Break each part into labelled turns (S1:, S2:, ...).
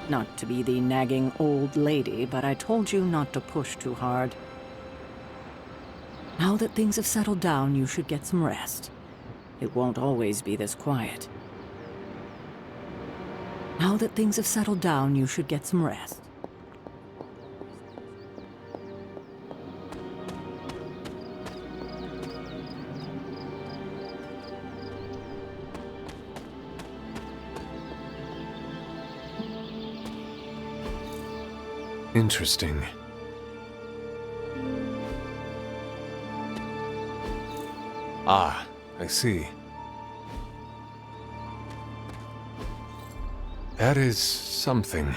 S1: Not to be the nagging old lady, but I told you not to push too hard. Now that things have settled down, you should get some rest. It won't always be this quiet. Now that things have settled down, you should get some rest.
S2: Interesting. Ah, I see. That is something.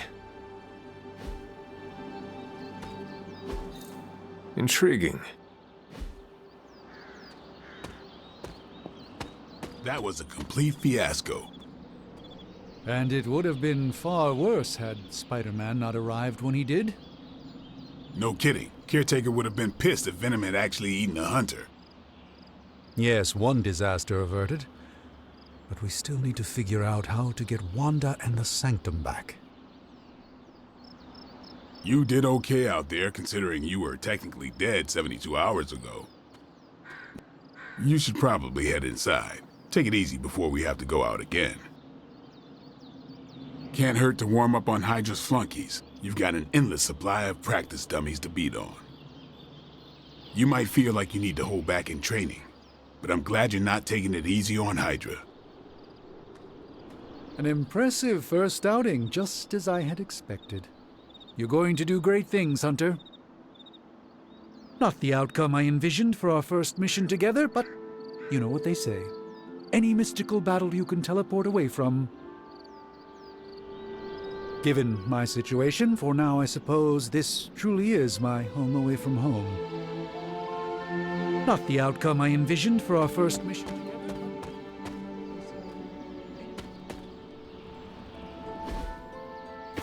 S2: Intriguing.
S3: That was a complete fiasco.
S4: And it would have been far worse had Spider-Man not arrived when he did.
S3: No kidding. Caretaker would have been pissed if Venom had actually eaten a hunter.
S4: Yes, one disaster averted. But we still need to figure out how to get Wanda and the Sanctum back.
S3: You did okay out there, considering you were technically dead 72 hours ago. You should probably head inside. Take it easy before we have to go out again. Can't hurt to warm up on Hydra's flunkies. You've got an endless supply of practice dummies to beat on. You might feel like you need to hold back in training, but I'm glad you're not taking it easy on Hydra.
S4: An impressive first outing, just as I had expected. You're going to do great things, Hunter. Not the outcome I envisioned for our first mission together, but you know what they say. Any mystical battle you can teleport away from. Given my situation, for now I suppose this truly is my home away from home. Not the outcome I envisioned for our first mission together.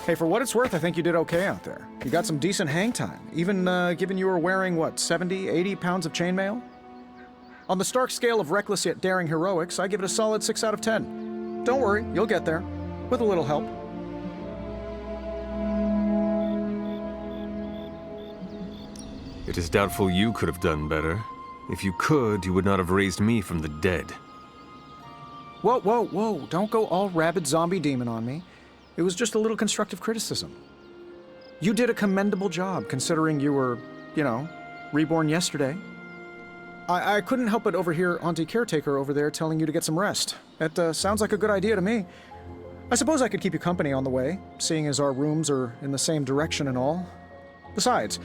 S5: Hey, for what it's worth, I think you did okay out there. You got some decent hang time, even given you were wearing, what, 70, 80 pounds of chainmail? On the Stark scale of reckless yet daring heroics, I give it a solid 6 out of 10. Don't worry, you'll get there. With a little help.
S2: It is doubtful you could have done better. If you could, you would not have raised me from the dead.
S5: Whoa, whoa, whoa, don't go all rabid zombie demon on me. It was just a little constructive criticism. You did a commendable job, considering you were, you know, reborn yesterday. I couldn't help but overhear Auntie Caretaker over there telling you to get some rest. That sounds like a good idea to me. I suppose I could keep you company on the way, seeing as our rooms are in the same direction and all. Besides,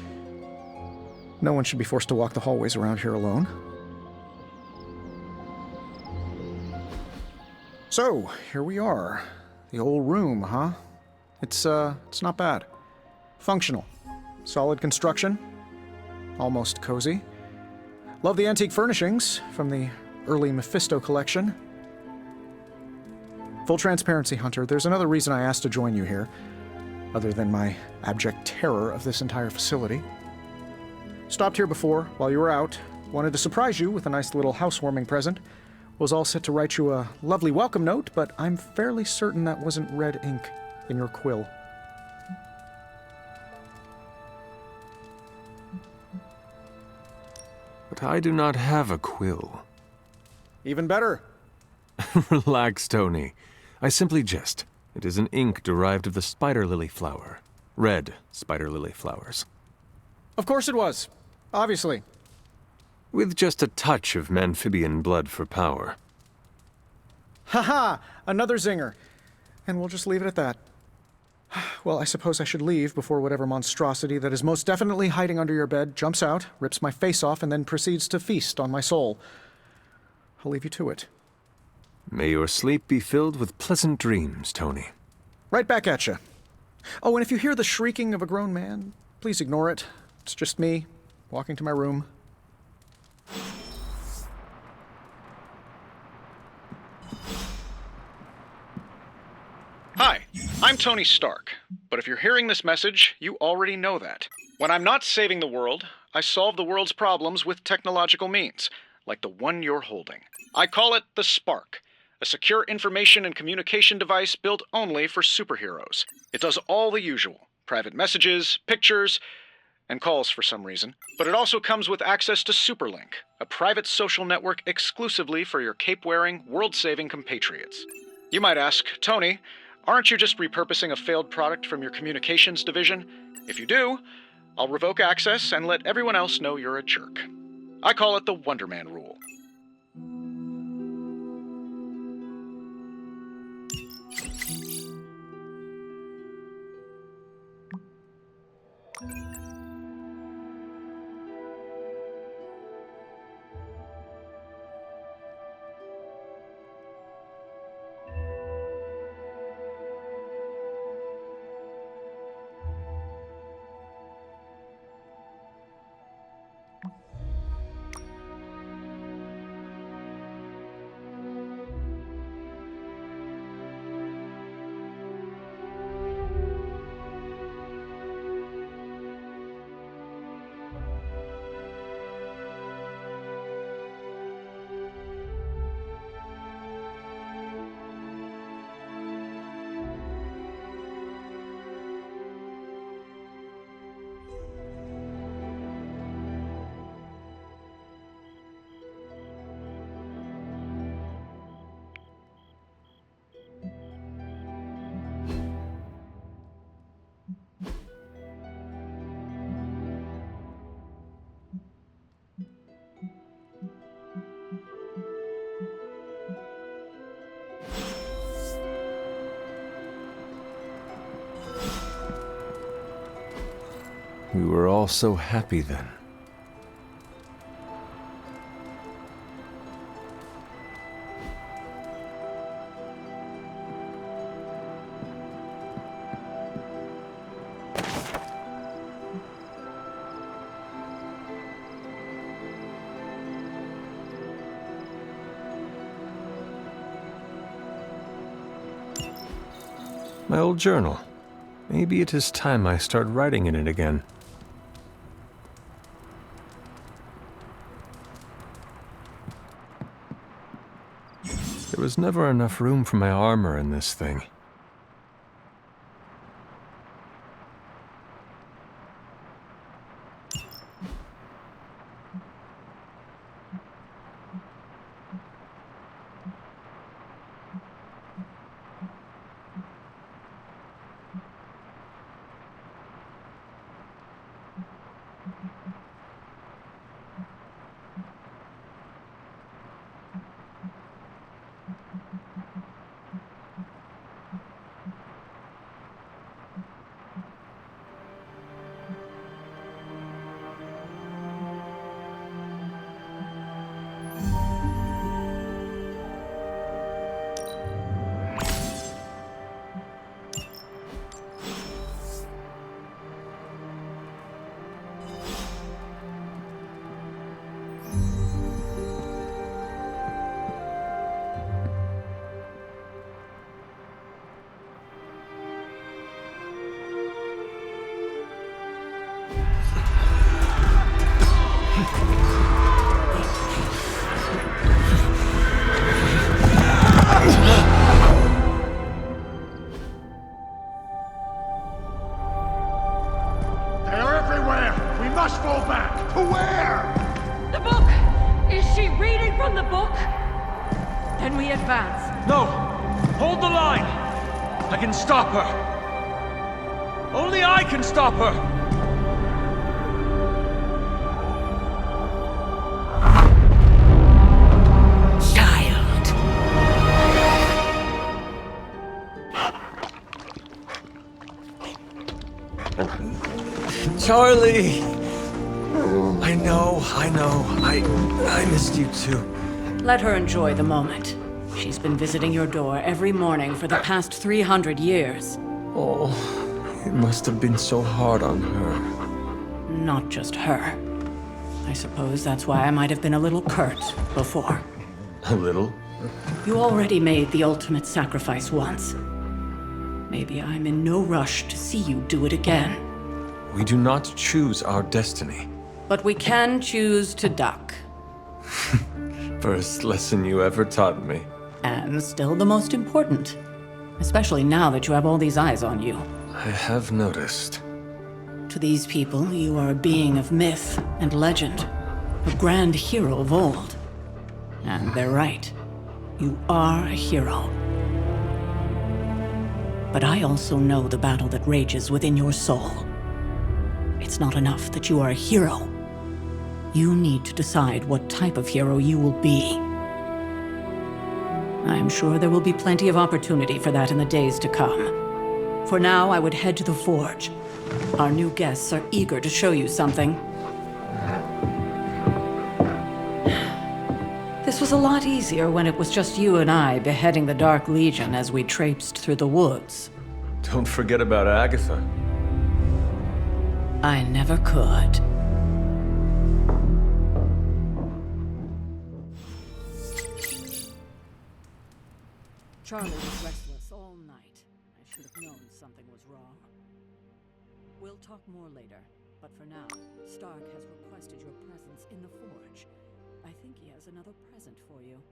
S5: no one should be forced to walk the hallways around here alone. So, here we are. The old room, huh? It's not bad. Functional. Solid construction. Almost cozy. Love the antique furnishings from the early Mephisto collection. Full transparency, Hunter, there's another reason I asked to join you here, other than my abject terror of this entire facility. Stopped here before, while you were out. Wanted to surprise you with a nice little housewarming present. Was all set to write you a lovely welcome note, but I'm fairly certain that wasn't red ink in your quill.
S2: But I do not have a quill.
S5: Even better.
S2: Relax, Tony. I simply jest. It is an ink derived of the spider lily flower. Red spider lily flowers.
S5: Of course it was. Obviously.
S2: With just a touch of amphibian blood for power.
S5: Haha! Another zinger. And we'll just leave it at that. Well, I suppose I should leave before whatever monstrosity that is most definitely hiding under your bed jumps out, rips my face off, and then proceeds to feast on my soul. I'll leave you to it.
S2: May your sleep be filled with pleasant dreams, Tony.
S5: Right back at you. Oh, and if you hear the shrieking of a grown man, please ignore it. It's just me, walking to my room. Hi, I'm Tony Stark, but if you're hearing this message, you already know that. When I'm not saving the world, I solve the world's problems with technological means, like the one you're holding. I call it the Spark, a secure information and communication device built only for superheroes. It does all the usual: private messages, pictures, and calls for some reason. But it also comes with access to Superlink, a private social network exclusively for your cape-wearing, world-saving compatriots. You might ask, Tony, aren't you just repurposing a failed product from your communications division? If you do, I'll revoke access and let everyone else know you're a jerk. I call it the Wonder Man rule.
S2: We were all so happy then. My old journal. Maybe it is time I start writing in it again. There was never enough room for my armor in this thing.
S1: Then we advance.
S6: No! Hold the line! I can stop her! Only I can stop her!
S1: Child.
S6: Charlie! I know. I missed you too.
S1: Let her enjoy the moment. She's been visiting your door every morning for the past 300 years.
S6: Oh, it must have been so hard on her.
S1: Not just her. I suppose that's why I might have been a little curt before.
S6: A little?
S1: You already made the ultimate sacrifice once. Maybe I'm in no rush to see you do it again.
S2: We do not choose our destiny.
S1: But we can choose to duck.
S2: First lesson you ever taught me.
S1: And still the most important. Especially now that you have all these eyes on you.
S2: I have noticed.
S1: To these people, you are a being of myth and legend. A grand hero of old. And they're right. You are a hero. But I also know the battle that rages within your soul. It's not enough that you are a hero. You need to decide what type of hero you will be. I'm sure there will be plenty of opportunity for that in the days to come. For now, I would head to the forge. Our new guests are eager to show you something. This was a lot easier when it was just you and I beheading the Dark Legion as we traipsed through the woods.
S2: Don't forget about Agatha.
S1: I never could. Charlie was restless all night. I should have known something was wrong. We'll talk more later, but for now, Stark has requested your presence in the forge. I think he has another present for you.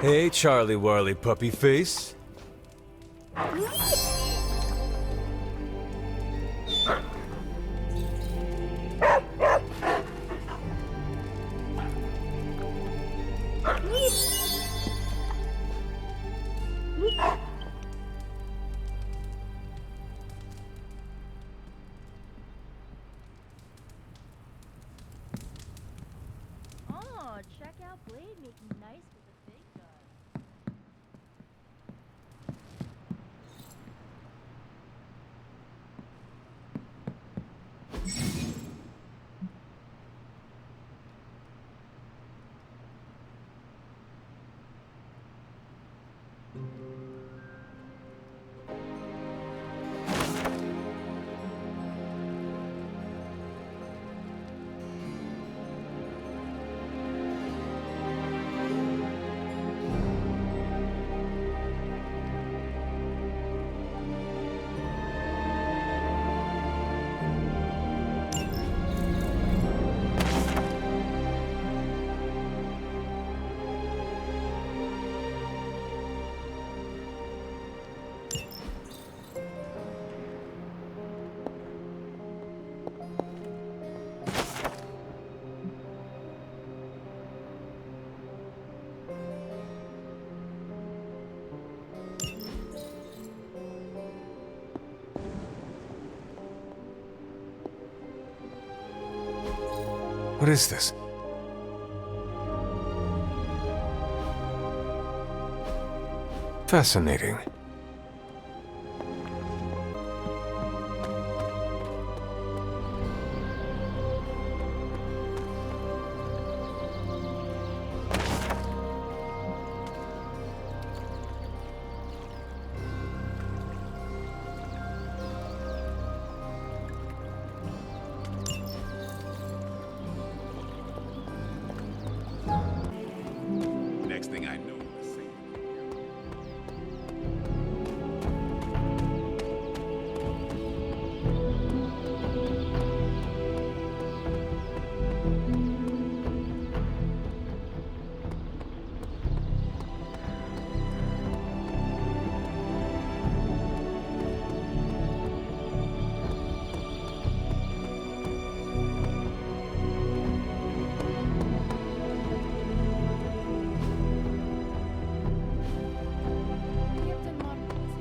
S2: Hey, Charlie Warley Puppy Face.
S7: Oh, check out Blade making nice with the big gun.
S2: What is this? Fascinating.
S3: Next thing I know, the same.
S7: Captain Martin was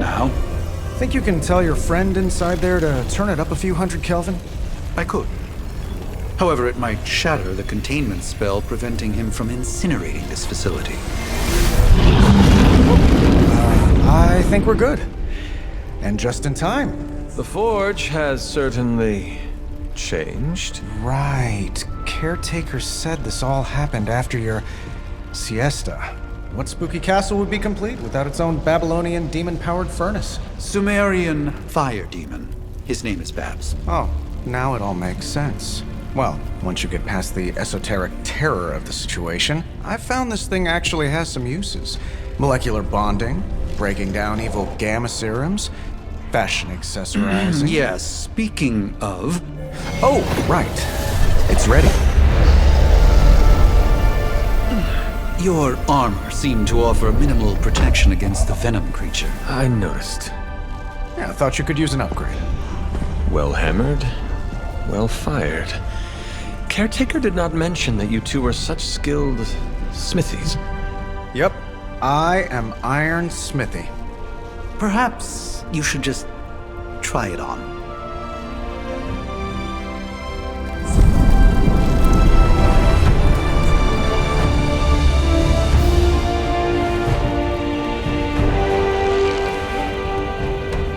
S4: Now?
S5: Think you can tell your friend inside there to turn it up a few hundred Kelvin?
S4: I could. However, it might shatter the containment spell preventing him from incinerating this facility.
S5: I think we're good. And just in time.
S2: The forge has certainly changed.
S5: Right. Caretaker said this all happened after your siesta. What spooky castle would be complete without its own Babylonian demon-powered furnace?
S4: Sumerian fire demon. His name is Babs.
S5: Oh, now it all makes sense. Well, once you get past the esoteric terror of the situation, I've found this thing actually has some uses. Molecular bonding, breaking down evil gamma serums, fashion accessorizing.
S4: Yes, speaking of...
S5: Oh, right. It's ready.
S4: Your armor seemed to offer minimal protection against the venom creature.
S2: I noticed.
S5: Yeah, I thought you could use an upgrade.
S2: Well hammered, well fired. Caretaker did not mention that you two were such skilled smithies.
S5: Yep. I am Iron Smithy.
S4: Perhaps you should just try it on.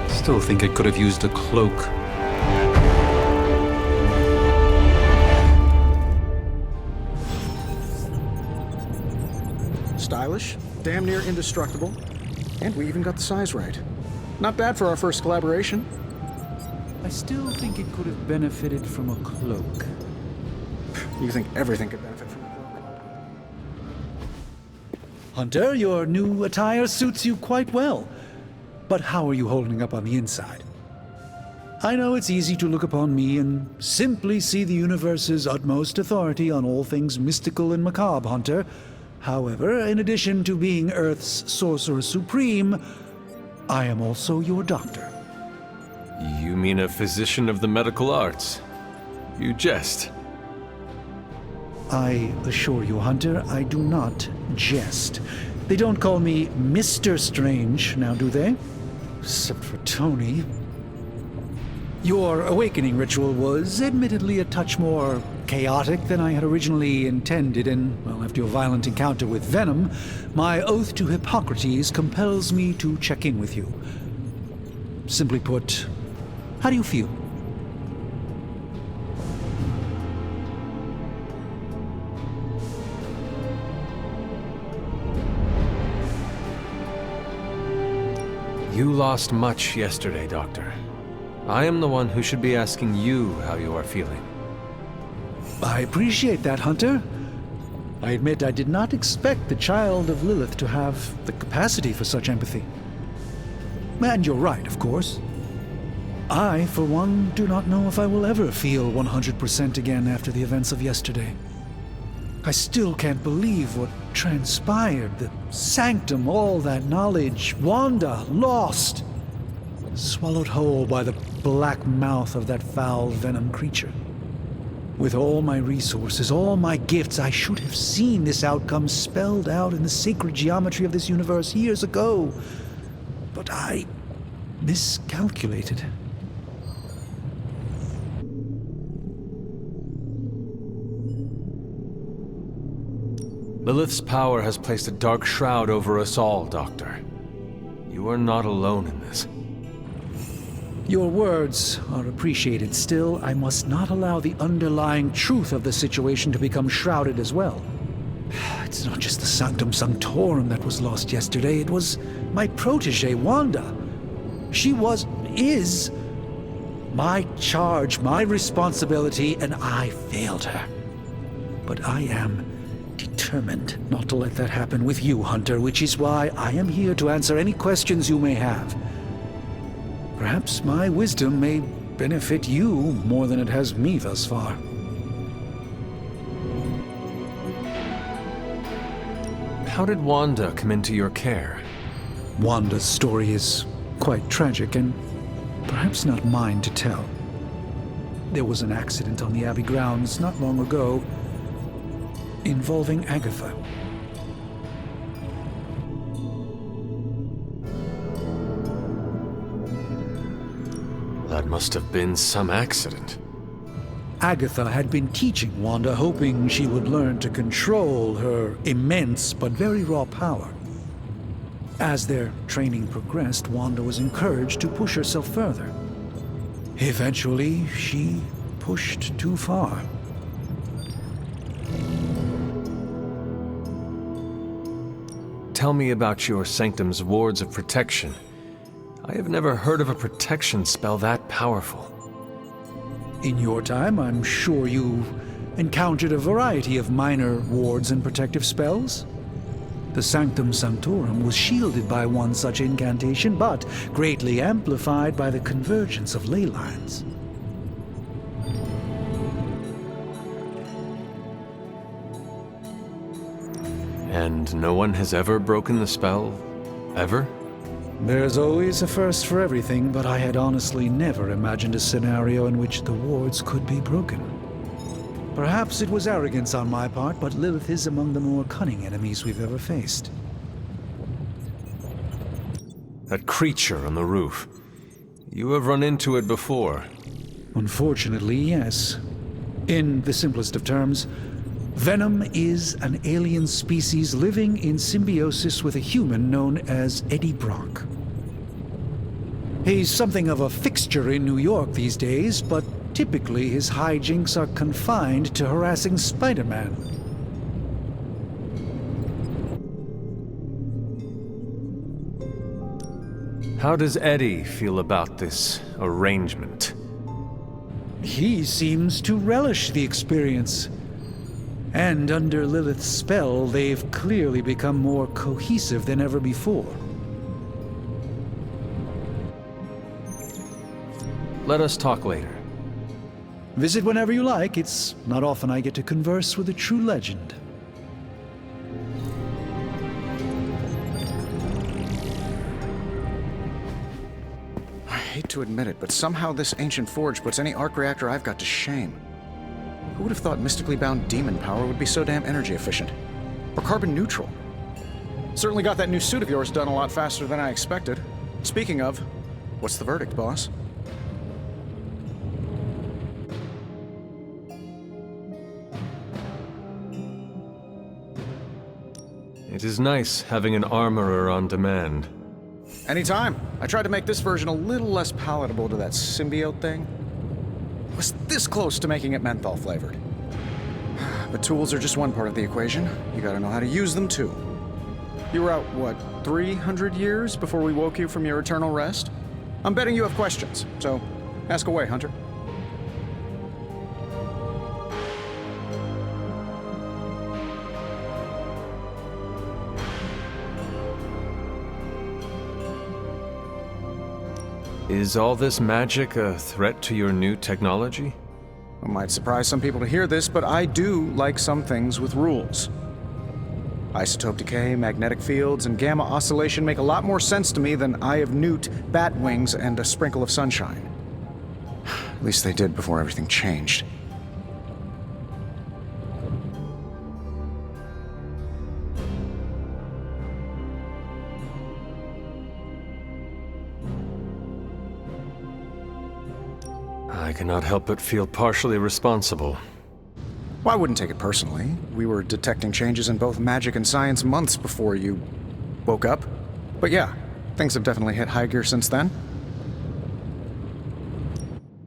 S4: Still think it could have used a cloak.
S5: Stylish, damn near indestructible, and we even got the size right. Not bad for our first collaboration.
S4: I still think it could have benefited from a cloak.
S5: You think everything could benefit from a cloak?
S4: Hunter, your new attire suits you quite well. But how are you holding up on the inside? I know it's easy to look upon me and simply see the universe's utmost authority on all things mystical and macabre, Hunter. However, in addition to being Earth's sorcerer supreme, I am also your doctor.
S2: You mean a physician of the medical arts? You jest.
S4: I assure you, Hunter, I do not jest. They don't call me Mr. Strange, now do they? Except for Tony. Your awakening ritual was admittedly a touch more chaotic than I had originally intended, and, well, after your violent encounter with Venom, my oath to Hippocrates compels me to check in with you. Simply put, how do you feel?
S2: You lost much yesterday, Doctor. I am the one who should be asking you how you are feeling.
S4: I appreciate that, Hunter. I admit I did not expect the child of Lilith to have the capacity for such empathy. And you're right, of course. I, for one, do not know if I will ever feel 100% again after the events of yesterday. I still can't believe what transpired. The sanctum, all that knowledge, Wanda, lost. Swallowed whole by the black mouth of that foul venom creature. With all my resources, all my gifts, I should have seen this outcome spelled out in the sacred geometry of this universe years ago. But I miscalculated.
S2: Lilith's power has placed a dark shroud over us all, Doctor. You are not alone in this.
S4: Your words are appreciated. Still, I must not allow the underlying truth of the situation to become shrouded as well. It's not just the Sanctum Sanctorum that was lost yesterday. It was my protege, Wanda. She is my charge, my responsibility, and I failed her. But I am determined not to let that happen with you, Hunter, which is why I am here to answer any questions you may have. Perhaps my wisdom may benefit you more than it has me thus far.
S2: How did Wanda come into your care?
S4: Wanda's story is quite tragic and perhaps not mine to tell. There was an accident on the Abbey grounds not long ago involving Agatha.
S2: That must have been some accident.
S4: Agatha had been teaching Wanda, hoping she would learn to control her immense but very raw power. As their training progressed, Wanda was encouraged to push herself further. Eventually, she pushed too far.
S2: Tell me about your Sanctum's wards of protection. I have never heard of a protection spell that powerful.
S4: In your time, I'm sure you encountered a variety of minor wards and protective spells. The Sanctum Sanctorum was shielded by one such incantation, but greatly amplified by the convergence of ley lines.
S2: And no one has ever broken the spell? Ever?
S4: There's always a first for everything, but I had honestly never imagined a scenario in which the wards could be broken. Perhaps it was arrogance on my part, but Lilith is among the more cunning enemies we've ever faced.
S2: That creature on the roof. You have run into it before.
S4: Unfortunately, yes. In the simplest of terms, Venom is an alien species living in symbiosis with a human known as Eddie Brock. He's something of a fixture in New York these days, but typically his hijinks are confined to harassing Spider-Man.
S2: How does Eddie feel about this arrangement?
S4: He seems to relish the experience. And under Lilith's spell, they've clearly become more cohesive than ever before.
S2: Let us talk later.
S4: Visit whenever you like. It's not often I get to converse with a true legend.
S5: I hate to admit it, but somehow this ancient forge puts any arc reactor I've got to shame. Who would have thought mystically bound demon power would be so damn energy efficient? Or carbon neutral? Certainly got that new suit of yours done a lot faster than I expected. Speaking of, what's the verdict, boss?
S2: It is nice having an armorer on demand.
S5: Anytime. I tried to make this version a little less palatable to that symbiote thing. Was this close to making it menthol flavored. But tools are just one part of the equation. You gotta know how to use them too. You were out, what, 300 years before we woke you from your eternal rest? I'm betting you have questions, so ask away, Hunter.
S2: Is all this magic a threat to your new technology?
S5: It might surprise some people to hear this, but I do like some things with rules. Isotope decay, magnetic fields, and gamma oscillation make a lot more sense to me than Eye of Newt, bat wings, and a sprinkle of sunshine. At least they did before everything changed.
S2: I cannot help but feel partially responsible.
S5: Well, I wouldn't take it personally. We were detecting changes in both magic and science months before you woke up. But yeah, things have definitely hit high gear since then.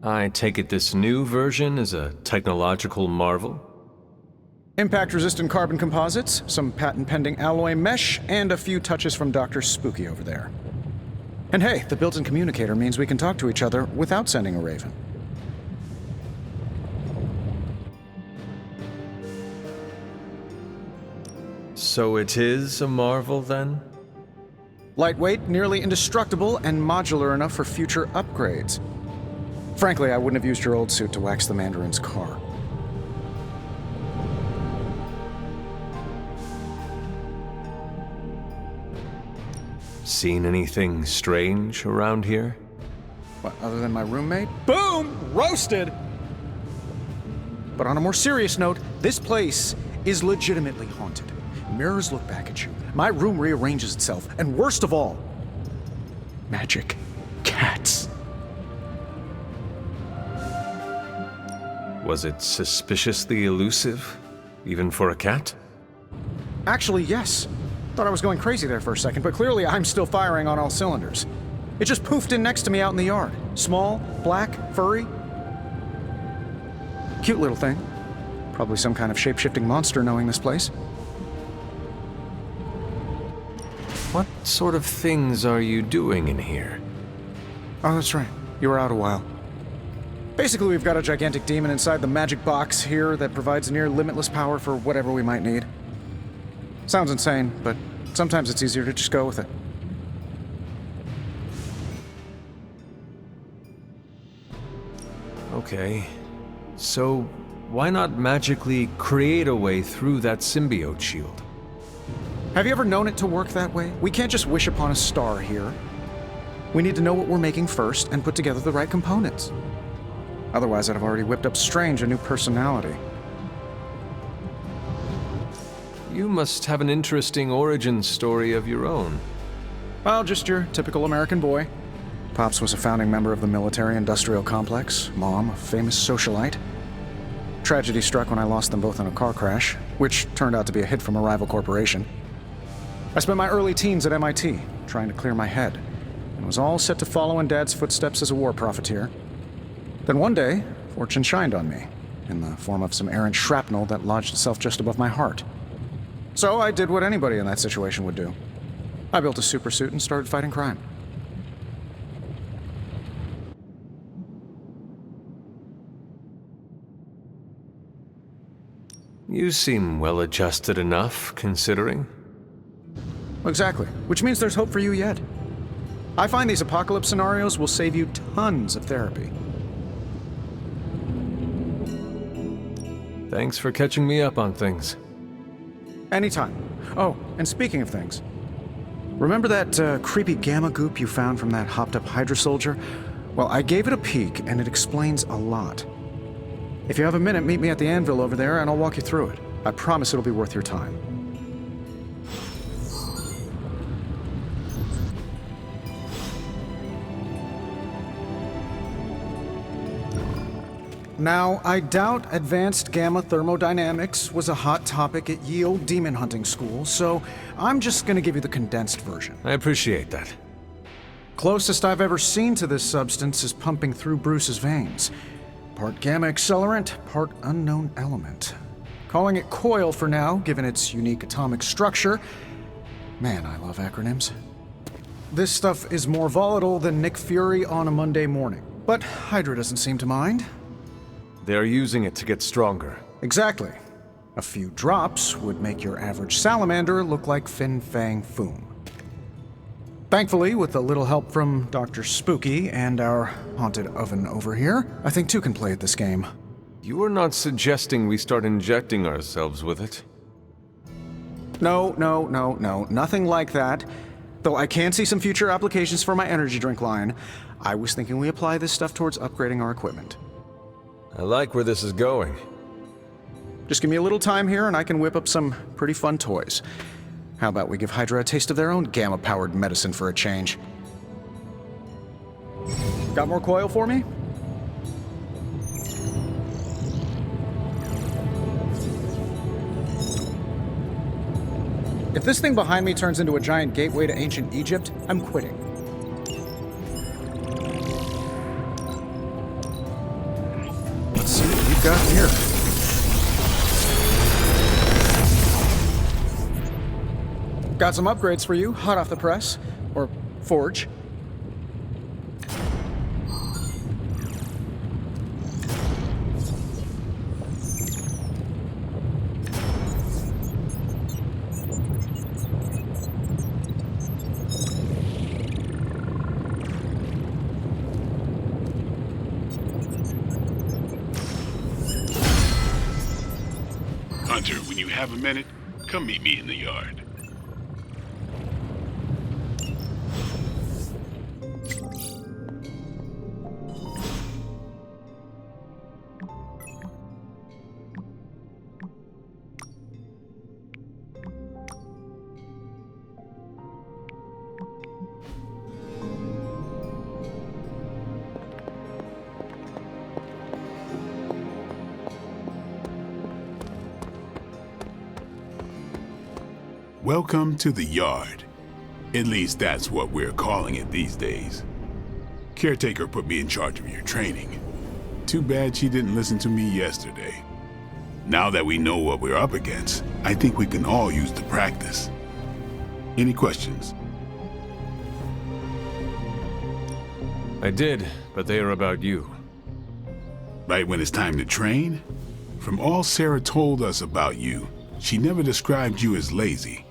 S2: I take it this new version is a technological marvel?
S5: Impact-resistant carbon composites, some patent-pending alloy mesh, and a few touches from Dr. Spooky over there. And hey, the built-in communicator means we can talk to each other without sending a raven.
S2: So it is a marvel, then?
S5: Lightweight, nearly indestructible, and modular enough for future upgrades. Frankly, I wouldn't have used your old suit to wax the Mandarin's car.
S2: Seen anything strange around here?
S5: What, other than my roommate? Boom! Roasted! But on a more serious note, this place is legitimately haunted. Mirrors look back at you. My room rearranges itself. And worst of all, magic cats.
S2: Was it suspiciously elusive, even for a cat?
S5: Actually, yes. Thought I was going crazy there for a second, but clearly I'm still firing on all cylinders. It just poofed in next to me out in the yard. Small, black, furry. Cute little thing. Probably some kind of shape-shifting monster knowing this place.
S2: What sort of things are you doing in here?
S5: Oh, that's right. You were out a while. Basically, we've got a gigantic demon inside the magic box here that provides near limitless power for whatever we might need. Sounds insane, but sometimes it's easier to just go with it.
S2: Okay. So, why not magically create a way through that symbiote shield?
S5: Have you ever known it to work that way? We can't just wish upon a star here. We need to know what we're making first and put together the right components. Otherwise, I'd have already whipped up Strange a new personality.
S2: You must have an interesting origin story of your own.
S5: Well, just your typical American boy. Pops was a founding member of the military-industrial complex. Mom, a famous socialite. Tragedy struck when I lost them both in a car crash, which turned out to be a hit from a rival corporation. I spent my early teens at MIT, trying to clear my head, and was all set to follow in Dad's footsteps as a war profiteer. Then one day, fortune shined on me, in the form of some errant shrapnel that lodged itself just above my heart. So I did what anybody in that situation would do. I built a supersuit and started fighting crime.
S2: You seem well-adjusted enough, considering.
S5: Exactly, which means there's hope for you yet. I find these apocalypse scenarios will save you tons of therapy.
S2: Thanks for catching me up on things.
S5: Anytime. Oh, and speaking of things, remember that creepy gamma goop you found from that hopped-up Hydra soldier? Well, I gave it a peek, and it explains a lot. If you have a minute, meet me at the anvil over there, and I'll walk you through it. I promise it'll be worth your time. Now, I doubt advanced gamma thermodynamics was a hot topic at ye old demon hunting school, so I'm just gonna give you the condensed version.
S2: I appreciate that.
S5: Closest I've ever seen to this substance is pumping through Bruce's veins. Part gamma accelerant, part unknown element. Calling it coil for now, given its unique atomic structure. Man, I love acronyms. This stuff is more volatile than Nick Fury on a Monday morning, but Hydra doesn't seem to mind.
S2: They're using it to get stronger.
S5: Exactly. A few drops would make your average salamander look like Fin Fang Foom. Thankfully, with a little help from Dr. Spooky and our haunted oven over here, I think two can play at this game.
S2: You are not suggesting we start injecting ourselves with it?
S5: No, nothing like that. Though I can see some future applications for my energy drink line. I was thinking we apply this stuff towards upgrading our equipment.
S2: I like where this is going.
S5: Just give me a little time here and I can whip up some pretty fun toys. How about we give Hydra a taste of their own gamma-powered medicine for a change? Got more coil for me? If this thing behind me turns into a giant gateway to ancient Egypt, I'm quitting. Let's see what we've got here. Got some upgrades for you, hot off the press. Or forge.
S3: Hunter, when you have a minute, come meet me in the yard. Welcome to the yard. At least that's what we're calling it these days. Caretaker put me in charge of your training. Too bad she didn't listen to me yesterday. Now that we know what we're up against, I think we can all use the practice. Any questions?
S2: I did, but they are about you.
S3: Right when it's time to train? From all Sarah told us about you, she never described you as lazy.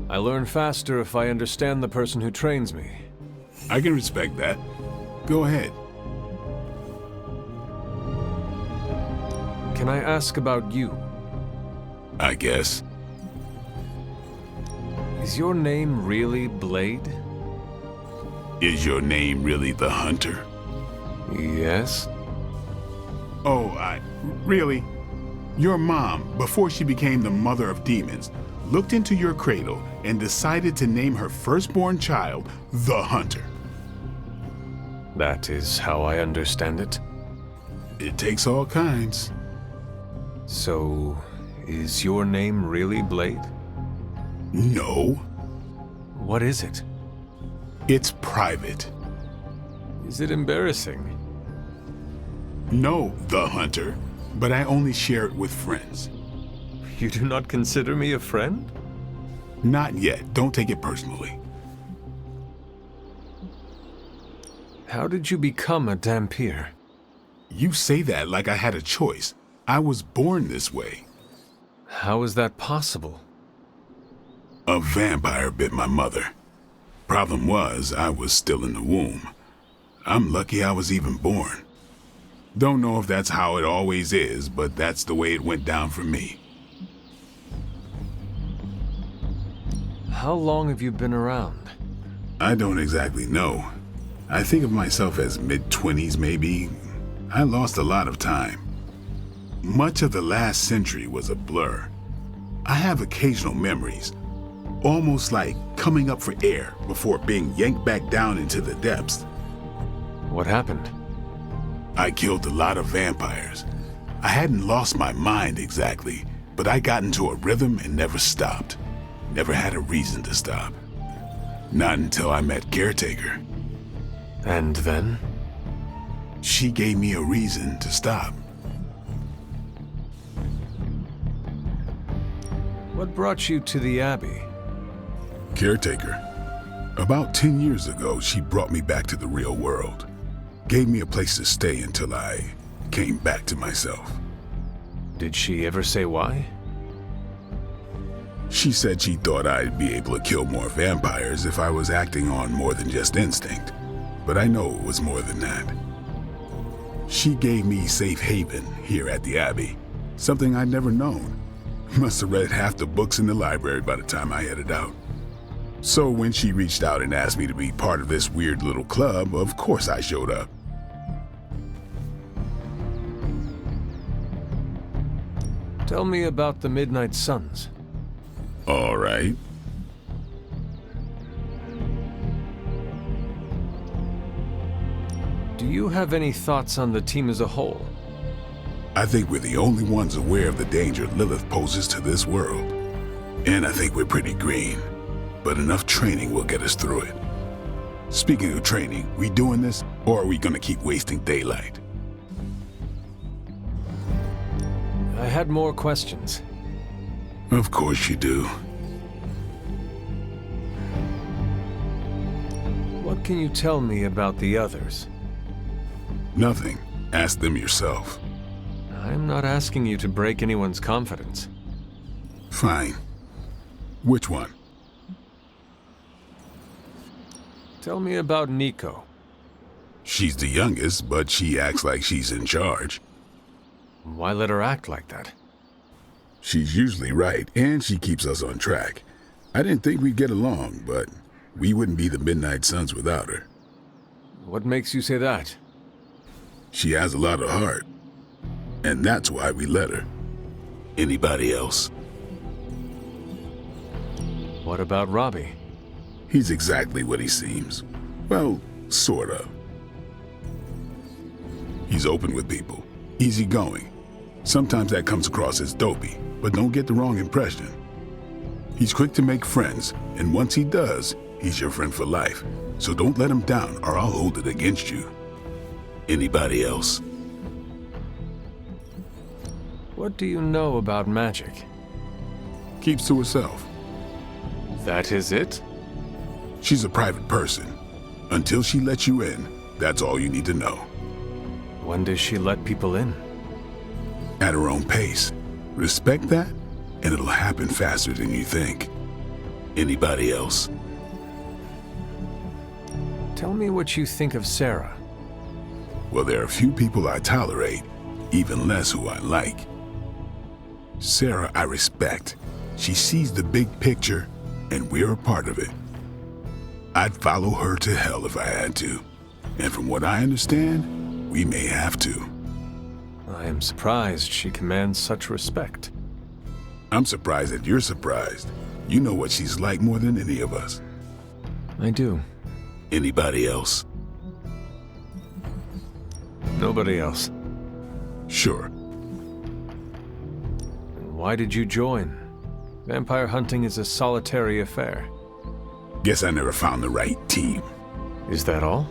S2: I learn faster if I understand the person who trains me.
S3: I can respect that. Go ahead.
S2: Can I ask about you?
S3: I guess.
S2: Is your name really Blade?
S3: Is your name really the Hunter?
S2: Yes.
S3: Oh, really? Your mom, before she became the mother of demons, looked into your cradle and decided to name her firstborn child the Hunter.
S2: That is how I understand it.
S3: It takes all kinds.
S2: So, is your name really Blade?
S3: No,
S2: What is it?
S3: it's private.
S2: Is it embarrassing?
S3: No, the Hunter, but I only share it with friends.
S2: You do not consider me a friend?
S3: Not yet. Don't take it personally.
S2: How did you become a Dampier?
S3: You say that like I had a choice. I was born this way.
S2: How is that possible?
S3: A vampire bit my mother. Problem was, I was still in the womb. I'm lucky I was even born. Don't know if that's how it always is, but that's the way it went down for me.
S2: How long have you been around?
S3: I don't exactly know. I think of myself as mid-20s maybe. I lost a lot of time. Much of the last century was a blur. I have occasional memories, almost like coming up for air before being yanked back down into the depths.
S2: What happened?
S3: I killed a lot of vampires. I hadn't lost my mind exactly, but I got into a rhythm and never stopped. Never had a reason to stop. Not until I met Caretaker.
S2: And then?
S3: She gave me a reason to stop.
S2: What brought you to the Abbey?
S3: Caretaker. About 10 years ago, she brought me back to the real world. Gave me a place to stay until I came back to myself.
S2: Did she ever say why?
S3: She said she thought I'd be able to kill more vampires if I was acting on more than just instinct. But I know it was more than that. She gave me safe haven here at the Abbey. Something I'd never known. Must have read half the books in the library by the time I headed out. So when she reached out and asked me to be part of this weird little club, of course I showed up.
S2: Tell me about the Midnight Suns.
S3: All right.
S2: Do you have any thoughts on the team as a whole?
S3: I think we're the only ones aware of the danger Lilith poses to this world. And I think we're pretty green. But enough training will get us through it. Speaking of training, we doing this, or are we gonna keep wasting daylight?
S2: I had more questions.
S3: Of course you do.
S2: What can you tell me about the others?
S3: Nothing. Ask them yourself.
S2: I'm not asking you to break anyone's confidence.
S3: Fine. Which one?
S2: Tell me about Nico.
S3: She's the youngest, but she acts like she's in charge.
S2: Why let her act like that?
S3: She's usually right, and she keeps us on track. I didn't think we'd get along, but we wouldn't be the Midnight Suns without her.
S2: What makes you say that?
S3: She has a lot of heart, and that's why we let her. Anybody else?
S2: What about Robbie?
S3: He's exactly what he seems. Well, sort of. He's open with people, easygoing. Sometimes that comes across as dopey, but don't get the wrong impression. He's quick to make friends, and once he does, he's your friend for life. So don't let him down, or I'll hold it against you. Anybody else?
S2: What do you know about magic?
S3: Keeps to herself.
S2: That is it?
S3: She's a private person. Until she lets you in, that's all you need to know.
S2: When does she let people in?
S3: At her own pace. Respect that, and it'll happen faster than you think. Anybody else?
S2: Tell me what you think of Sarah.
S3: Well, there are few people I tolerate, even less who I like. Sarah, I respect. She sees the big picture, and we're a part of it. I'd follow her to hell if I had to. And from what I understand, we may have to.
S2: I am surprised she commands such respect.
S3: I'm surprised that you're surprised. You know what she's like more than any of us.
S2: I do.
S3: Anybody else?
S2: Nobody else.
S3: Sure.
S2: And why did you join? Vampire hunting is a solitary affair.
S3: Guess I never found the right team.
S2: Is that all?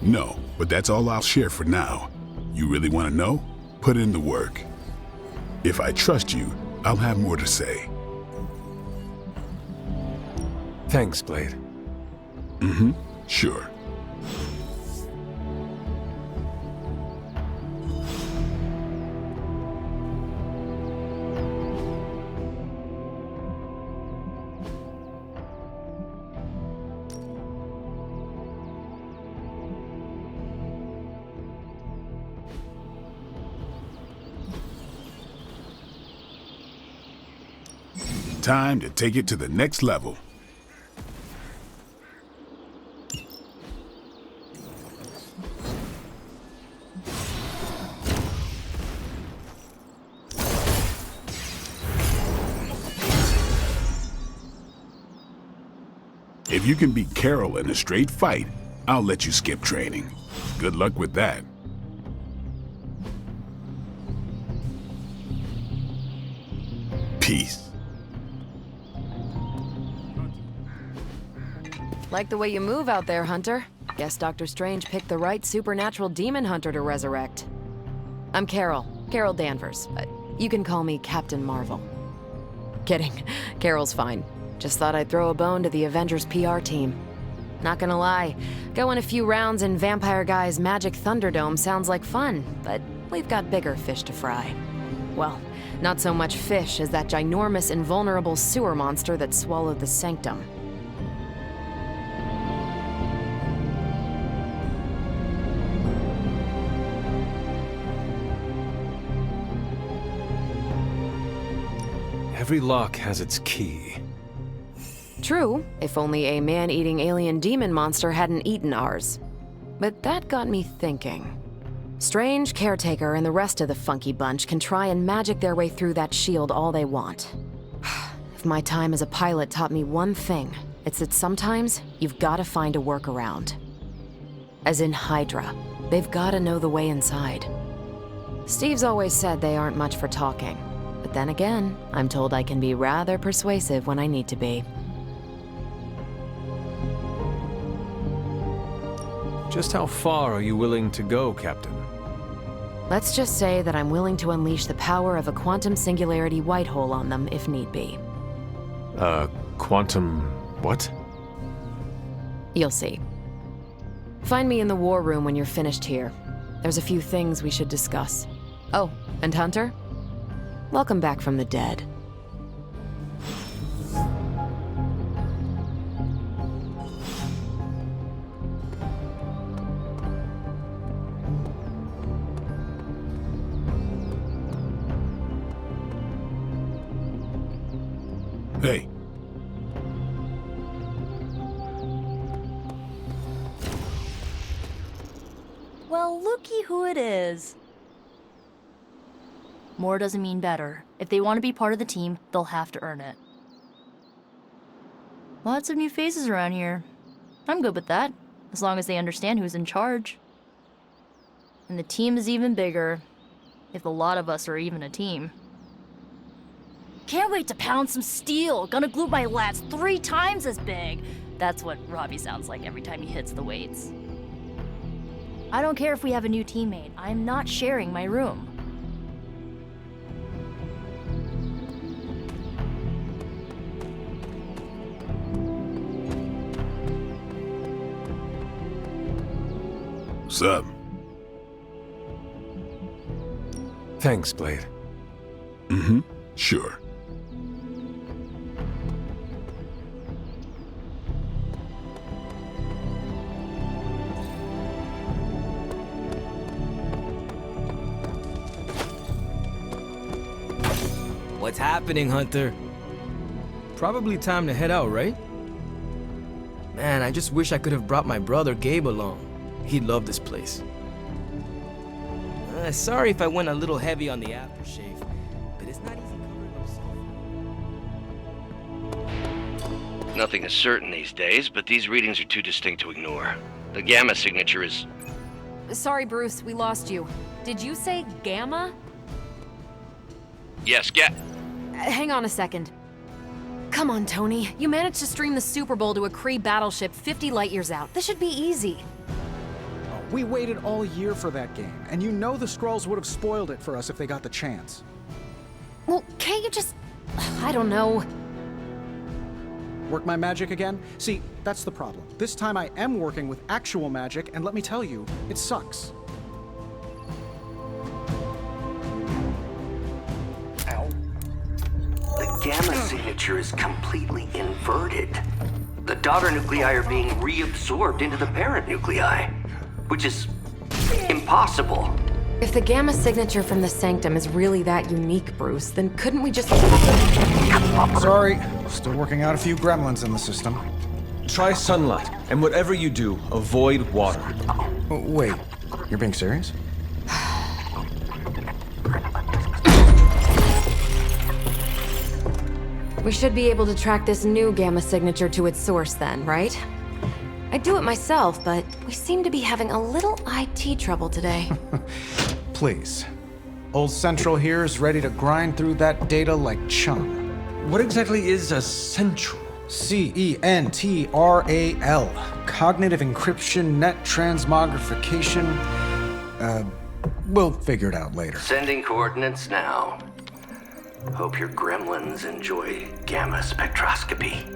S3: No, but that's all I'll share for now. You really want to know? Put in the work. If I trust you, I'll have more to say.
S2: Thanks, Blade.
S3: Mm-hmm. Sure. Time to take it to the next level. If you can beat Carol in a straight fight, I'll let you skip training. Good luck with that. Peace.
S8: Like the way you move out there, Hunter. Guess Dr. Strange picked the right supernatural demon hunter to resurrect. I'm Carol Danvers. You can call me Captain Marvel. Kidding, Carol's fine. Just thought I'd throw a bone to the Avengers PR team. Not gonna lie, going a few rounds in Vampire Guy's Magic Thunderdome sounds like fun, but we've got bigger fish to fry. Well, not so much fish as that ginormous invulnerable sewer monster that swallowed the Sanctum.
S2: Every lock has its key.
S8: True, if only a man-eating alien demon monster hadn't eaten ours. But that got me thinking. Strange, Caretaker, and the rest of the funky bunch can try and magic their way through that shield all they want. If my time as a pilot taught me one thing, it's that sometimes you've got to find a workaround. As in Hydra. They've gotta know the way inside. Steve's always said they aren't much for talking. But then again, I'm told I can be rather persuasive when I need to be.
S2: Just how far are you willing to go, Captain?
S8: Let's just say that I'm willing to unleash the power of a quantum singularity white hole on them if need be.
S2: Quantum... what?
S8: You'll see. Find me in the war room when you're finished here. There's a few things we should discuss. Oh, and Hunter? Welcome back from the dead.
S3: Hey,
S7: Well, looky who it is. More doesn't mean better. If they want to be part of the team, they'll have to earn it. Lots of new faces around here. I'm good with that, as long as they understand who's in charge. And the team is even bigger, if a lot of us are even a team. Can't wait to pound some steel. Gonna glue my lats 3 times as big. That's what Robbie sounds like every time he hits the weights. I don't care if we have a new teammate. I'm not sharing my room.
S3: what's up?
S2: Thanks, Blade.
S3: Mm-hmm, sure.
S9: What's happening, Hunter? Probably time to head out, right? Man, I just wish I could have brought my brother Gabe along. He'd love this place. Sorry if I went a little heavy on the aftershave, but it's not easy covering those.
S10: Nothing is certain these days, but these readings are too distinct to ignore. The gamma signature is...
S8: Sorry, Bruce, we lost you. Did you say Gamma?
S10: Yes,
S8: Hang on a second. Come on, Tony. You managed to stream the Super Bowl to a Kree battleship 50 light-years out. This should be easy.
S5: We waited all year for that game, and you know the Skrulls would have spoiled it for us if they got the chance.
S8: Well, can't you just... I don't know.
S5: Work my magic again? See, that's the problem. This time I am working with actual magic, and let me tell you, it sucks.
S11: The gamma signature is completely inverted. The daughter nuclei are being reabsorbed into the parent nuclei, which is impossible.
S8: If the Gamma signature from the Sanctum is really that unique, Bruce, then couldn't we just...
S5: Sorry, still working out a few gremlins in the system.
S2: Try sunlight, and whatever you do, avoid water.
S5: Oh, wait, you're being serious?
S8: We should be able to track this new Gamma signature to its source then, right? I'd do it myself, but we seem to be having a little IT trouble today.
S5: Please. Old Central here is ready to grind through that data like chum.
S2: What exactly is a central?
S5: CENTRAL. Cognitive encryption, net transmogrification. We'll figure it out later.
S11: Sending coordinates now. Hope your gremlins enjoy gamma spectroscopy.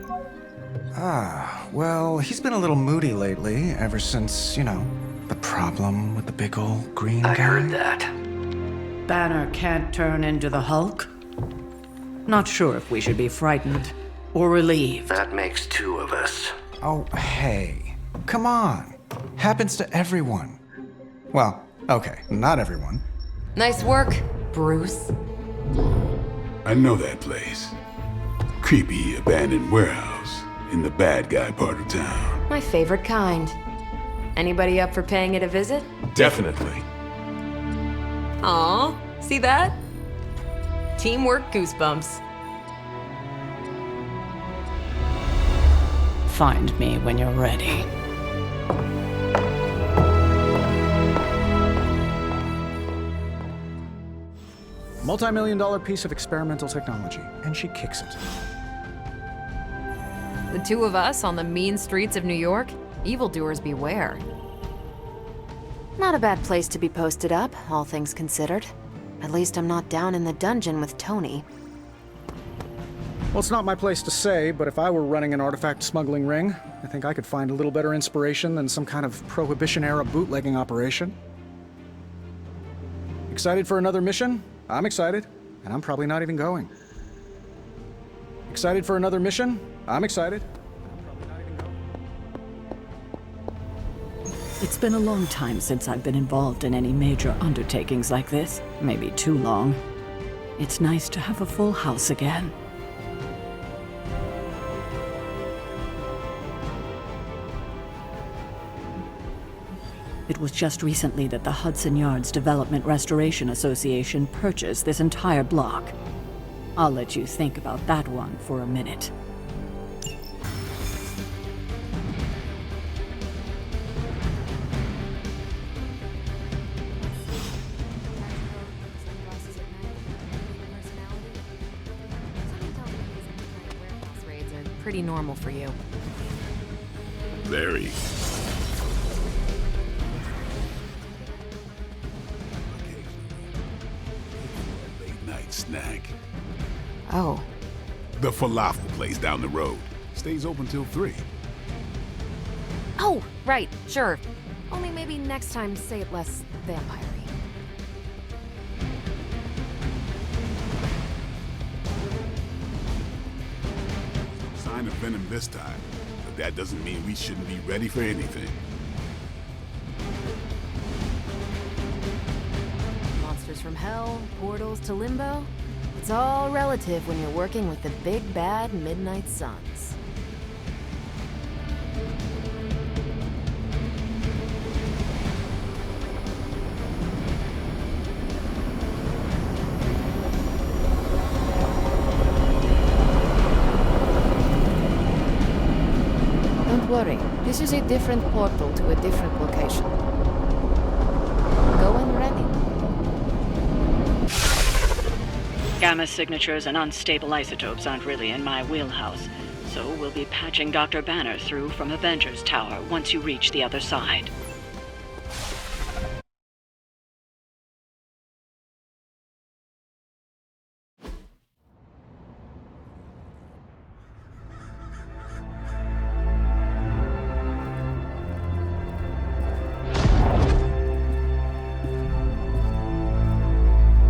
S5: Well, he's been a little moody lately, ever since, you know, the problem with the big old green guy.
S11: I heard that.
S1: Banner can't turn into the Hulk? Not sure if we should be frightened or relieved.
S11: That makes 2 of us.
S5: Oh, hey. Come on. Happens to everyone. Well, okay, not everyone.
S8: Nice work, Bruce.
S3: I know that place. Creepy abandoned warehouse in the bad guy part of town.
S8: My favorite kind. Anybody up for paying it a visit?
S2: Definitely.
S8: Aw, see that? Teamwork goosebumps.
S1: Find me when you're ready.
S5: Multi-million-dollar piece of experimental technology, and she kicks it.
S8: The two of us on the mean streets of New York? Evildoers beware.
S12: Not a bad place to be posted up, all things considered. At least I'm not down in the dungeon with Tony.
S5: Well, it's not my place to say, but if I were running an artifact smuggling ring, I think I could find a little better inspiration than some kind of Prohibition-era bootlegging operation. Excited for another mission? I'm excited, and I'm probably not even going. Excited for another mission? I'm excited.
S1: It's been a long time since I've been involved in any major undertakings like this. Maybe too long. It's nice to have a full house again. It was just recently that the Hudson Yards Development Restoration Association purchased this entire block. I'll let you think about that one for a minute.
S8: Raids are pretty normal for you.
S3: Very. Late night snack.
S8: Oh.
S3: The falafel place down the road. Stays open till 3.
S8: Oh, right, sure. Only maybe next time say it less vampire-y.
S3: Sign of venom this time, but that doesn't mean we shouldn't be ready for anything.
S8: Monsters from hell, portals to limbo. It's all relative when you're working with the big bad Midnight Suns.
S12: Don't worry, this is a different portal to a different location. Go when ready.
S1: Gamma signatures and unstable isotopes aren't really in my wheelhouse, so we'll be patching Dr. Banner through from Avengers Tower once you reach the other side.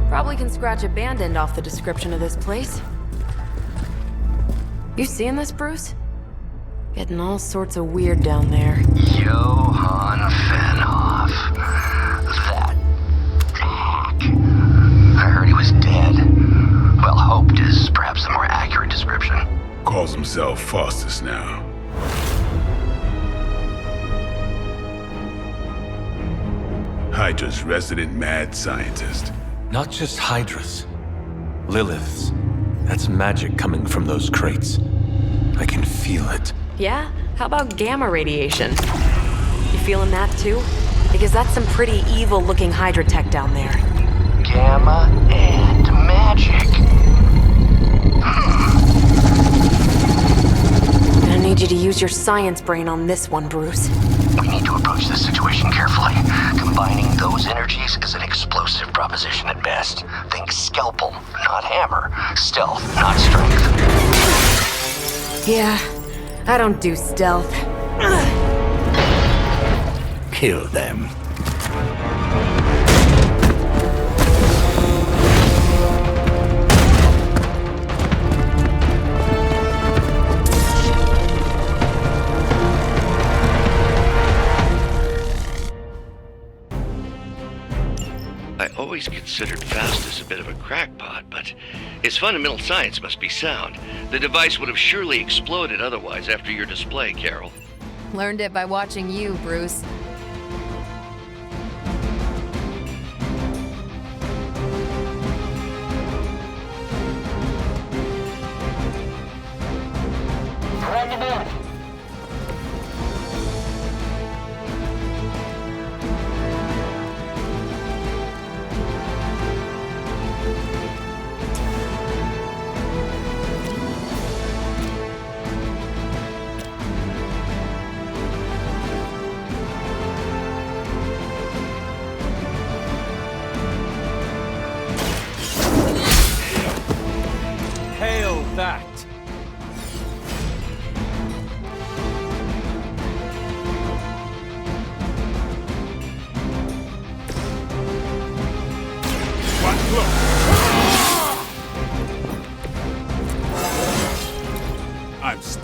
S8: Probably can scratch abandoned off the description of this place. You seeing this, Bruce? Getting all sorts of weird down there.
S11: Johann Fenhoff. That hack. I heard he was dead. Well, hoped is perhaps a more accurate description.
S3: Calls himself Faustus now. Hydra's resident mad scientist.
S2: Not just Hydra's. Lilith's. That's magic coming from those crates. I can feel it.
S8: Yeah? How about gamma radiation? You feeling that too? Because that's some pretty evil-looking Hydra tech down there.
S11: Gamma and magic.
S8: I need you to use your science brain on this one, Bruce.
S11: We need to approach this situation carefully. Combining those energies is an explosive proposition at best. Think scalpel, not hammer. Stealth, not strength.
S8: Yeah, I don't do stealth.
S11: Kill them.
S10: I always considered Faustus a bit of a crackpot, but his fundamental science must be sound. The device would have surely exploded otherwise after your display, Carol.
S8: Learned it by watching you, Bruce.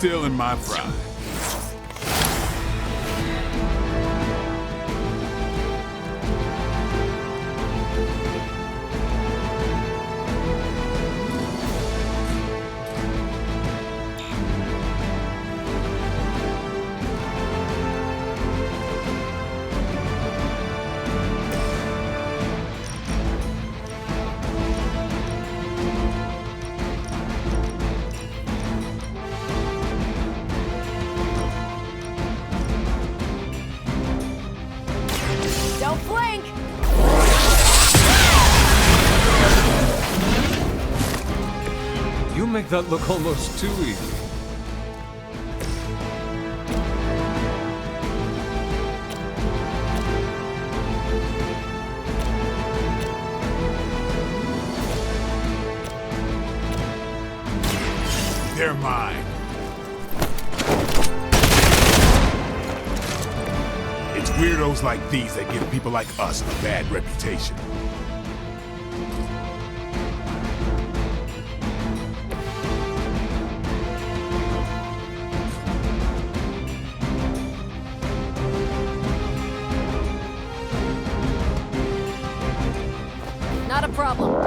S3: still in my prime.
S8: Don't blink!
S2: You make that look almost too easy.
S3: They're mine. It's weirdos like these that give people like us a bad reputation.
S8: Not a problem.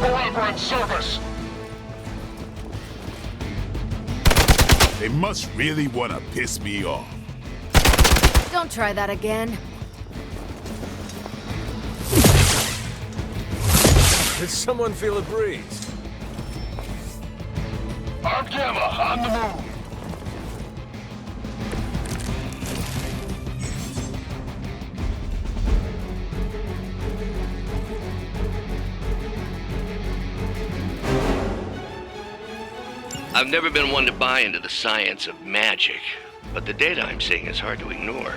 S6: Forever in service!
S3: They must really want to piss me off.
S12: Don't try that again.
S2: Did someone feel a breeze?
S6: I'm Gamma, on the move!
S10: I've never been one to buy into the science of magic, but the data I'm seeing is hard to ignore.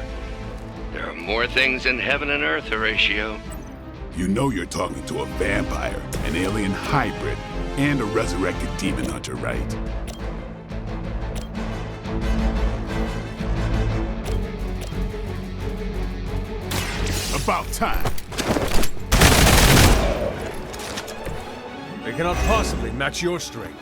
S10: There are more things in heaven and earth, Horatio.
S3: You know you're talking to a vampire, an alien hybrid, and a resurrected demon hunter, right? About time.
S2: They cannot possibly match your strength.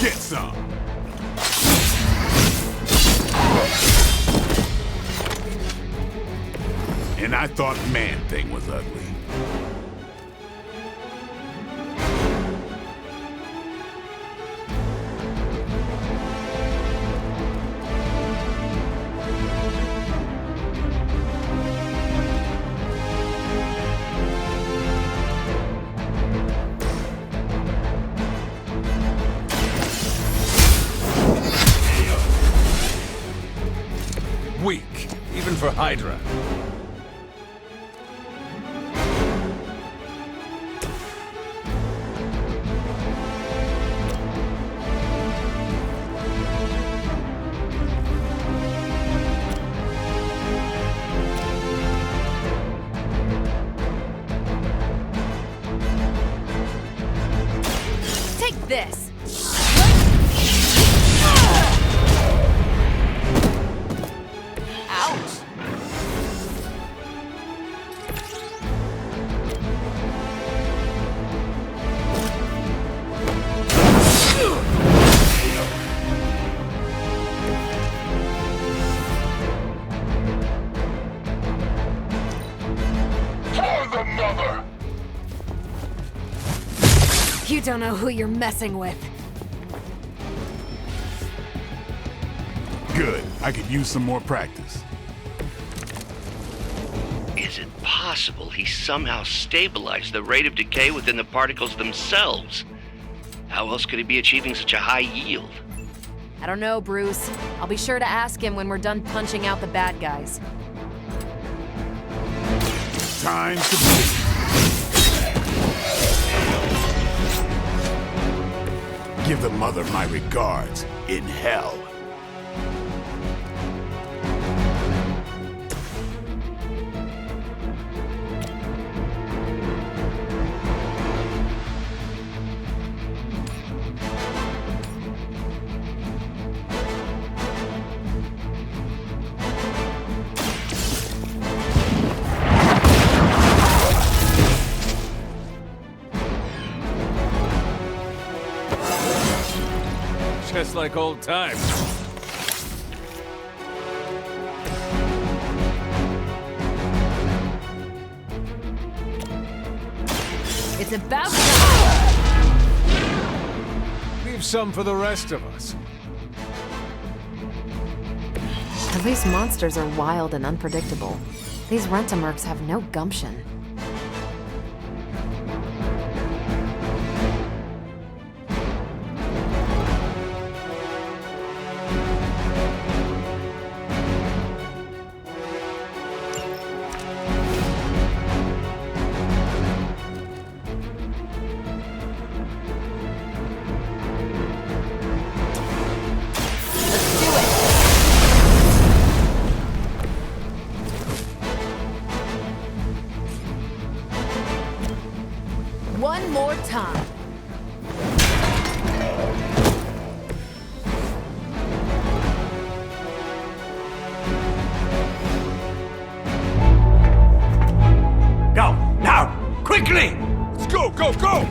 S3: Get some. And I thought Man-Thing was ugly.
S2: Weak, even for Hydra.
S8: Take this! Ouch!
S6: For the mother!
S8: You don't know who you're messing with.
S3: Good. I could use some more practice.
S10: Is it possible he somehow stabilized the rate of decay within the particles themselves? How else could he be achieving such a high yield?
S8: I don't know, Bruce. I'll be sure to ask him when we're done punching out the bad guys.
S3: Time to bleed. Give the mother my regards in hell.
S2: just like old times.
S7: It's about time!
S2: Leave some for the rest of us.
S12: At least monsters are wild and unpredictable. These rent-a-mercs have no gumption.
S7: One more time.
S6: Go, now, quickly!
S3: Let's go, go, go!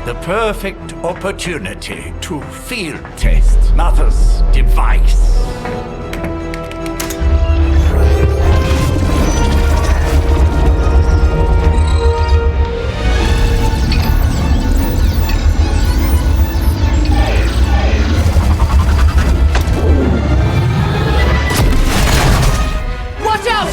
S6: The perfect opportunity to field test Mother's device.
S7: Watch out!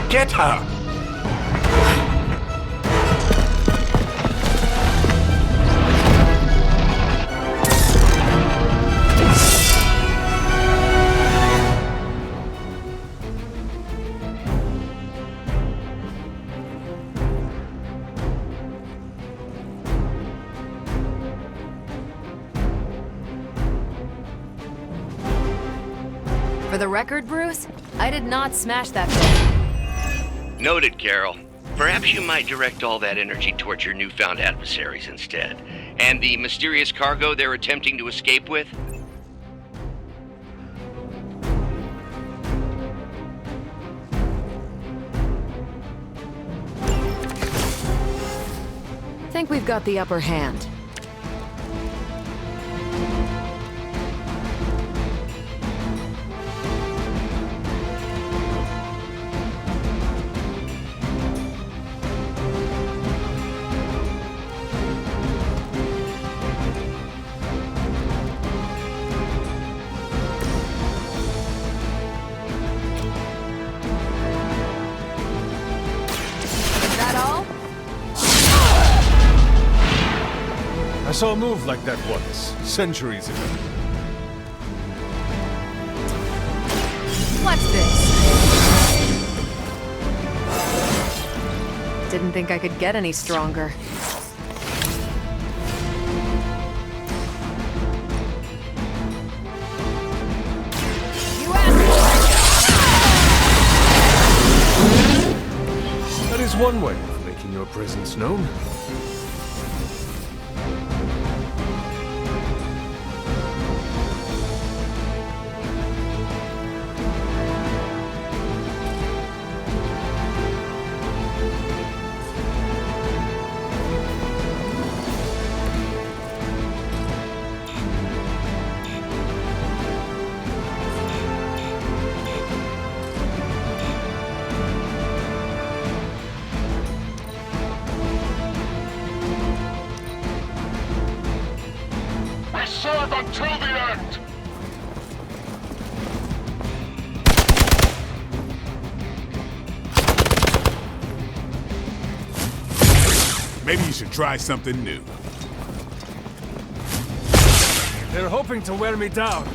S6: Get her!
S8: For the record, Bruce, I did not smash that thing.
S10: Noted, Carol. Perhaps you might direct all that energy towards your newfound adversaries instead. And the mysterious cargo they're attempting to escape with?
S8: Think we've got the upper hand.
S2: I saw a move like that once, centuries ago.
S8: What's this? Didn't think I could get any stronger.
S2: That is one way of making your presence known.
S13: Serve until the end!
S3: Maybe you should try something new.
S2: They're hoping to wear me down.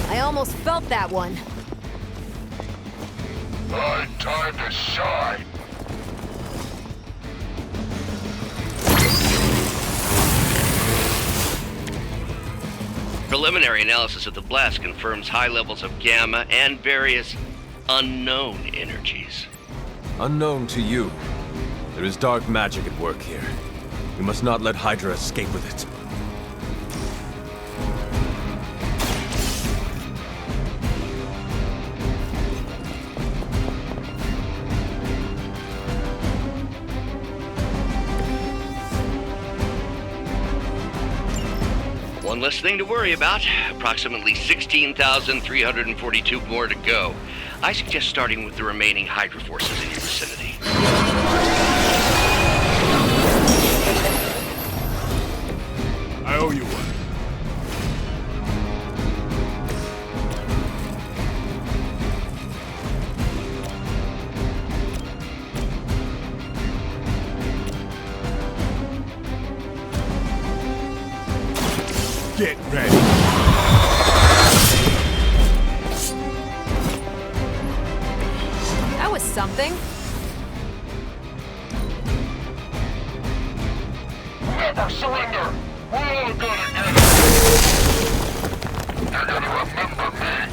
S8: I almost felt that one.
S13: My time to shine!
S10: Preliminary analysis of the blast confirms high levels of gamma and various unknown energies.
S2: Unknown to you. There is dark magic at work here. We must not let Hydra escape with it.
S10: One less thing to worry about. Approximately 16,342 more to go. I suggest starting with the remaining Hydra forces in your vicinity.
S3: I owe you one. Get ready.
S8: That was something.
S13: Never surrender! We're all gonna get it! You're gonna remember me!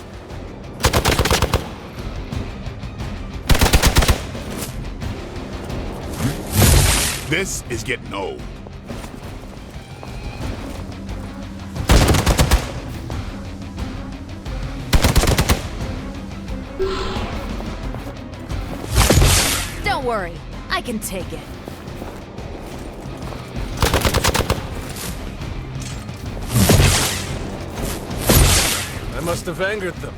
S3: This is getting old.
S8: Don't worry, I can take it.
S2: I must have angered them.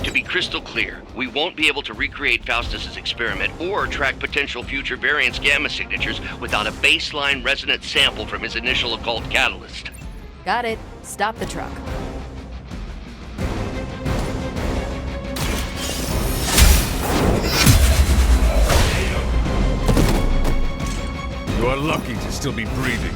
S10: To be crystal clear, we won't be able to recreate Faustus's experiment or track potential future variance gamma signatures without a baseline resonance sample from his initial occult catalyst.
S8: Got it. Stop the truck.
S2: You are lucky to still be breathing.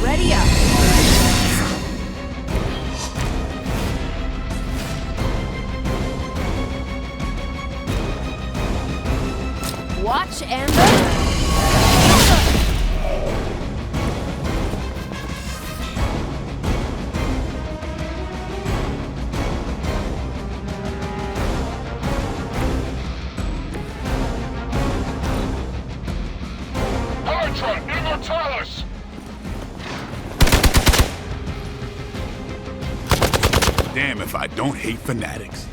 S8: Ready up. Watch and
S13: Hydra, Immortalis!
S3: Damn if I don't hate fanatics.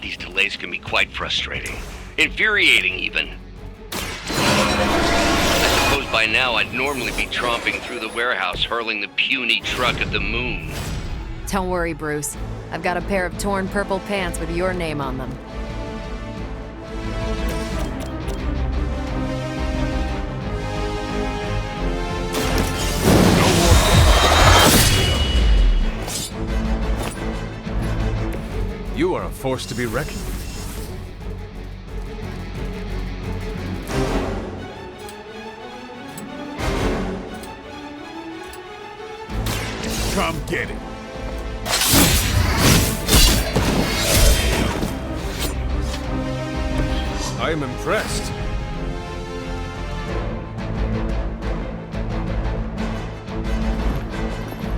S10: These delays can be quite frustrating. Infuriating, even. I suppose by now I'd normally be tromping through the warehouse hurling the puny truck at the moon.
S8: Don't worry, Bruce. I've got a pair of torn purple pants with your name on them.
S2: You are a force to be reckoned with.
S3: Come get it.
S2: I am impressed.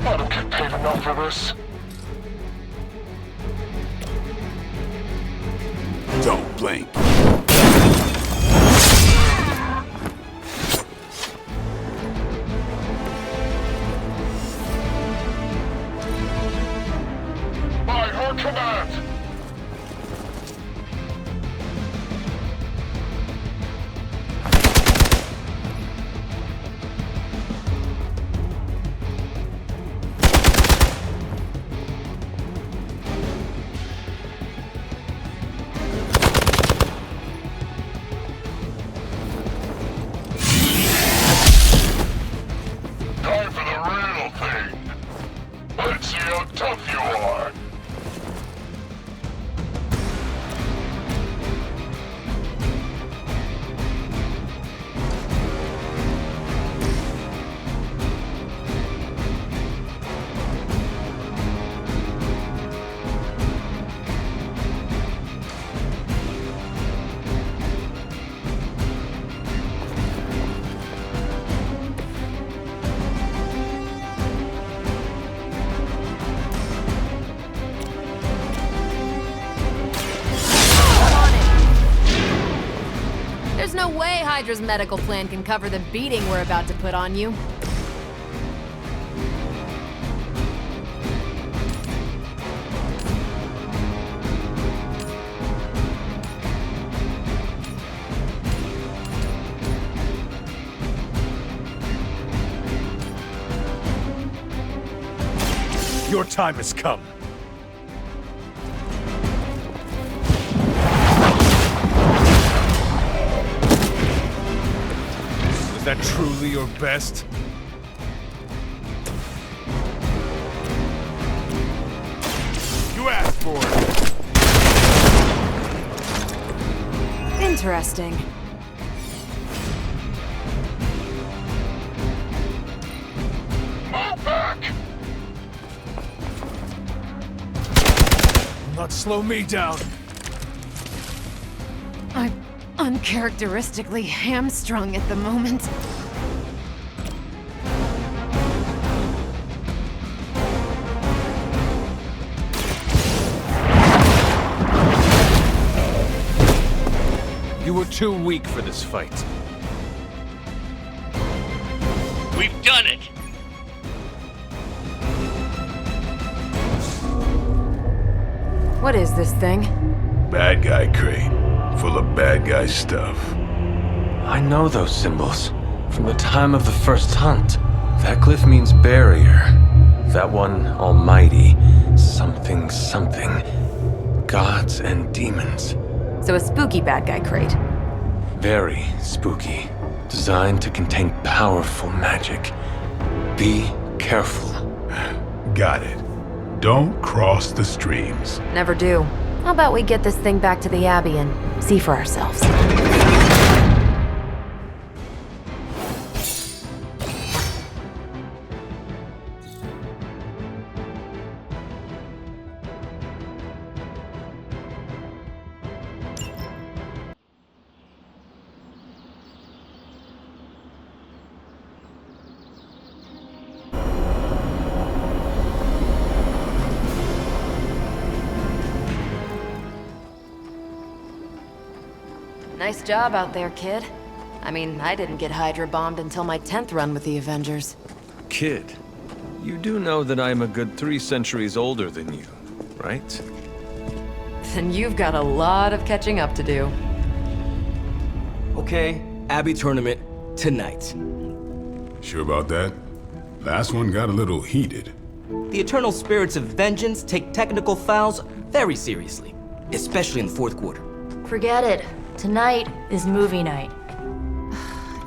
S13: I don't get paid enough for this.
S3: Don't blink.
S13: By her command!
S8: There's no way Hydra's medical plan can cover the beating we're about to put on you.
S6: Your time has come. Is that truly your best? You asked for it.
S8: Interesting.
S13: Move back!
S6: Not slow me down.
S8: I'm uncharacteristically hamstrung at the moment.
S2: You were too weak for this fight.
S10: We've done it!
S8: What is this thing?
S3: Bad guy crate, full of bad guy stuff.
S2: I know those symbols from the time of the first hunt. That glyph means barrier. That one, almighty. Something, something. Gods and demons.
S8: So a spooky bad guy crate.
S2: Very spooky. Designed to contain powerful magic. Be careful.
S3: Got it. Don't cross the streams.
S12: Never do. How about we get this thing back to the Abbey and see for ourselves? Nice job out there, kid. I mean, I didn't get Hydra bombed until my 10th run with the Avengers.
S2: Kid, you do know that I'm a good 3 centuries older than you, right?
S8: Then you've got a lot of catching up to do.
S9: Okay, Abbey tournament tonight.
S3: Sure about that? Last one got a little heated.
S9: The eternal spirits of vengeance take technical fouls very seriously, especially in the fourth quarter.
S7: Forget it. Tonight is movie night.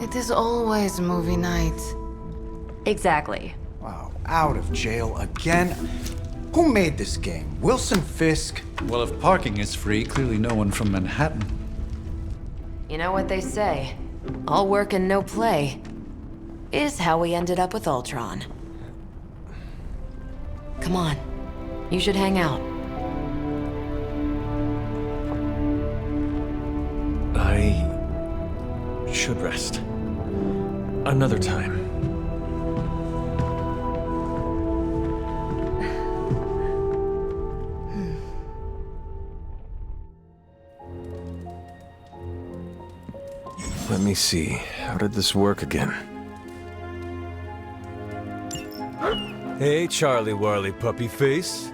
S12: It is always movie night.
S7: Exactly.
S5: Wow, out of jail again? Who made this game? Wilson Fisk?
S4: Well, if parking is free, clearly no one from Manhattan.
S12: You know what they say? All work and no play is how we ended up with Ultron. Come on. You should hang out.
S2: I should rest. Another time. Let me see. How did this work again? Hey, Charlie Warley puppy face.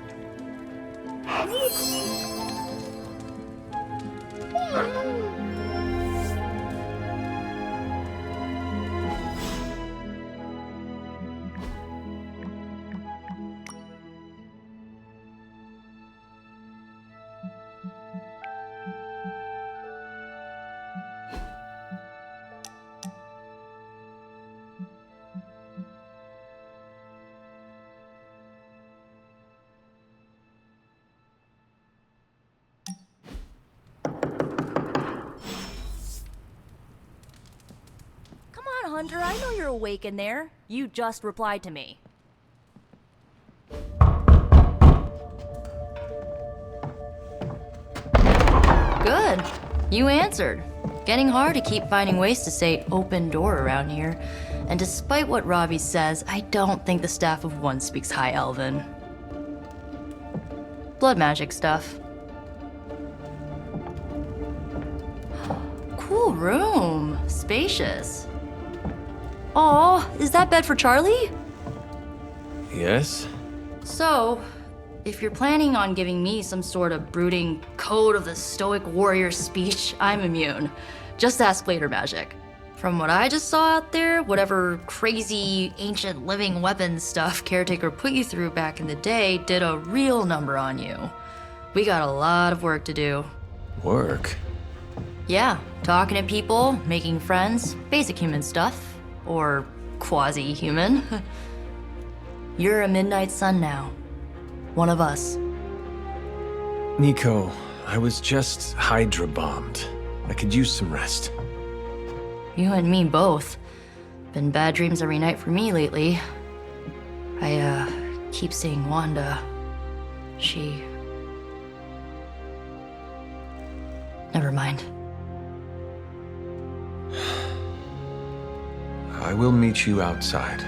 S7: Hunter, I know you're awake in there. You just replied to me. Good. You answered. Getting hard to keep finding ways to say open door around here. And despite what Robbie says, I don't think the staff of one speaks High Elven. Blood magic stuff. Cool room. Spacious. Aw, is that bed for Charlie?
S2: Yes?
S7: So, if you're planning on giving me some sort of brooding code of the stoic warrior speech, I'm immune. Just ask later, Magic. From what I just saw out there, whatever crazy ancient living weapons stuff Caretaker put you through back in the day did a real number on you. We got a lot of work to do.
S2: Work?
S7: Yeah, talking to people, making friends, basic human stuff. Or quasi-human. You're a Midnight Sun now. One of us.
S2: Nico, I was just Hydra bombed. I could use some rest.
S7: You and me both. Been bad dreams every night for me lately. I, keep seeing Wanda. She... Never mind.
S2: I will meet you outside.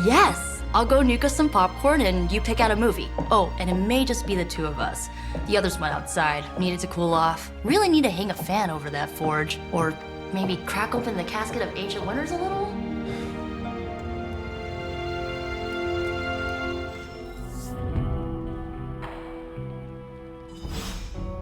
S7: Yes! I'll go nuke us some popcorn and you pick out a movie. Oh, and it may just be the two of us. The others went outside, needed to cool off. Really need to hang a fan over that forge. Or maybe crack open the casket of Ancient Wonders a little?